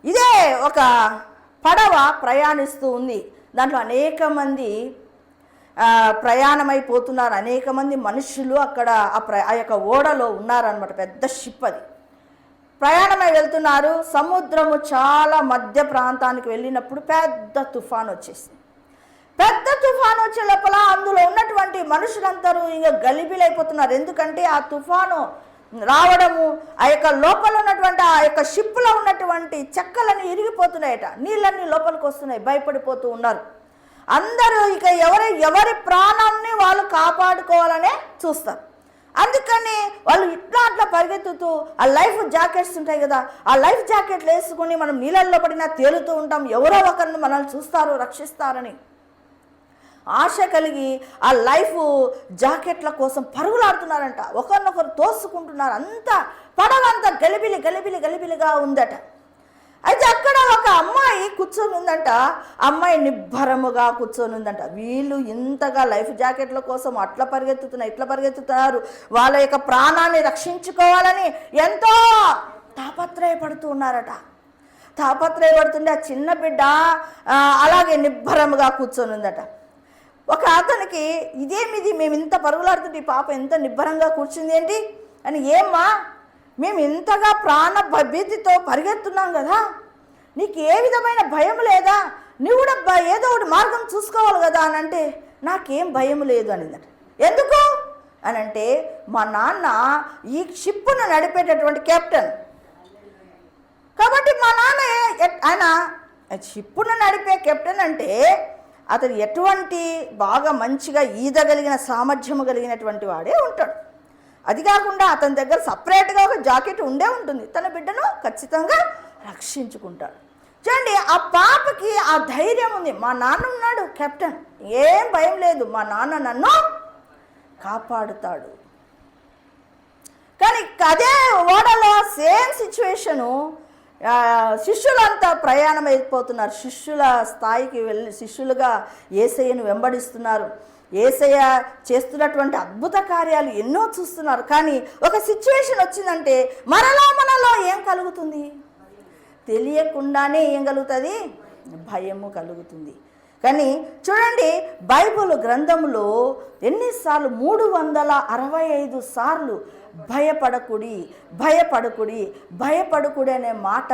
ఇదే ఒక పడవ ప్రయాణిస్తూ ఉంది. దాంట్లో అనేక మంది ప్రయాణమైపోతున్నారు. అనేక మంది మనుషులు అక్కడ ఆ యొక్క ఓడలో ఉన్నారనమాట. పెద్ద షిప్ అది. ప్రయాణమై వెళ్తున్నారు. సముద్రము చాలా మధ్య ప్రాంతానికి వెళ్ళినప్పుడు పెద్ద తుఫాను వచ్చేసింది. పెద్ద తుఫాను వచ్చే లోపల అందులో ఉన్నటువంటి మనుషులందరూ ఇంకా గలిబిలైపోతున్నారు. ఎందుకంటే ఆ తుఫాను రావడము ఆ యొక్క లోపల ఉన్నటువంటి ఆ యొక్క షిప్లో ఉన్నటువంటి చెక్కలన్నీ ఇరిగిపోతున్నాయట. నీళ్ళన్నీ లోపలికి వస్తున్నాయి. భయపడిపోతూ ఉన్నారు అందరూ. ఇక ఎవరి ప్రాణాన్ని వాళ్ళు కాపాడుకోవాలనే చూస్తారు. అందుకని వాళ్ళు అట్లా పరిగెత్తుతూ ఆ లైఫ్ జాకెట్స్ ఉంటాయి కదా, ఆ లైఫ్ జాకెట్లు వేసుకుని మనం నీళ్ళల్లో పడినా తేలుతూ ఉంటాం. ఎవరో ఒకరిని మనల్ని చూస్తారు, రక్షిస్తారని ఆశ కలిగి ఆ లైఫ్ జాకెట్ల కోసం పరుగులాడుతున్నారంట. ఒకరినొకరు తోసుకుంటున్నారు. అంతా పడవంతా గలిబిలిగా ఉందట. అయితే అక్కడ ఒక అమ్మాయి కూర్చొని ఉందంట. అమ్మాయి నిబ్బరముగా కూర్చొని ఉందంట. వీళ్ళు ఇంతగా లైఫ్ జాకెట్ల కోసం ఇట్లా పరిగెత్తుతున్నారు. వాళ్ళ యొక్క ప్రాణాన్ని రక్షించుకోవాలని ఎంతో తాపత్రయపడుతూ ఉన్నారట. తాపత్రయపడుతుంటే ఆ చిన్న బిడ్డ అలాగే నిబ్బరముగా కూర్చొని ఉందట. ఒక అతనికి ఇదేమిది, మేము ఇంత పరుగులాడుతుంటే ఈ పాప ఎంత నిబ్బరంగా కూర్చుంది ఏంటి అని. ఏమ్మా, మేము ఇంతగా ప్రాణ భీతితో పరిగెత్తున్నాం కదా, నీకు ఏ విధమైన భయం లేదా? నువ్వు కూడా ఏదో ఒకటి మార్గం చూసుకోవాలి కదా అని అంటే, నాకేం భయం లేదు అనిందట. ఎందుకు అని అంటే, మా నాన్న ఈ షిప్పును నడిపేటటువంటి కెప్టెన్ కాబట్టి మా నాన్న ఆయన షిప్పును నడిపే కెప్టెన్ అంటే అతను ఎటువంటి బాగా మంచిగా ఈదగలిగిన సామర్థ్యము కలిగినటువంటి వాడే ఉంటాడు. అది కాకుండా అతని దగ్గర సపరేట్గా ఒక జాకెట్ ఉంటుంది. తన బిడ్డను ఖచ్చితంగా రక్షించుకుంటాడు. చూడండి, ఆ పాపకి ఆ ధైర్యం ఉంది. మా నాన్న ఉన్నాడు కెప్టెన్, ఏం భయం లేదు, మా నాన్న నన్ను కాపాడుతాడు. కానీ అదే ఓడలో సేమ్ సిచ్యువేషను. శిష్యులంతా ప్రయాణం అయిపోతున్నారు. శిష్యుల స్థాయికి వెళ్ళి శిష్యులుగా యేసయ్యను వెంబడిస్తున్నారు. యేసయ్య చేస్తున్నటువంటి అద్భుత కార్యాలు ఎన్నో చూస్తున్నారు. కానీ ఒక సిచ్యువేషన్ వచ్చిందంటే మనలో ఏం కలుగుతుంది? తెలియకుండానే ఏం కలుగుతుంది? భయము కలుగుతుంది. కానీ చూడండి, బైబిల్ గ్రంథంలో ఎన్నిసార్లు 365 సార్లు భయపడకుడి అనే మాట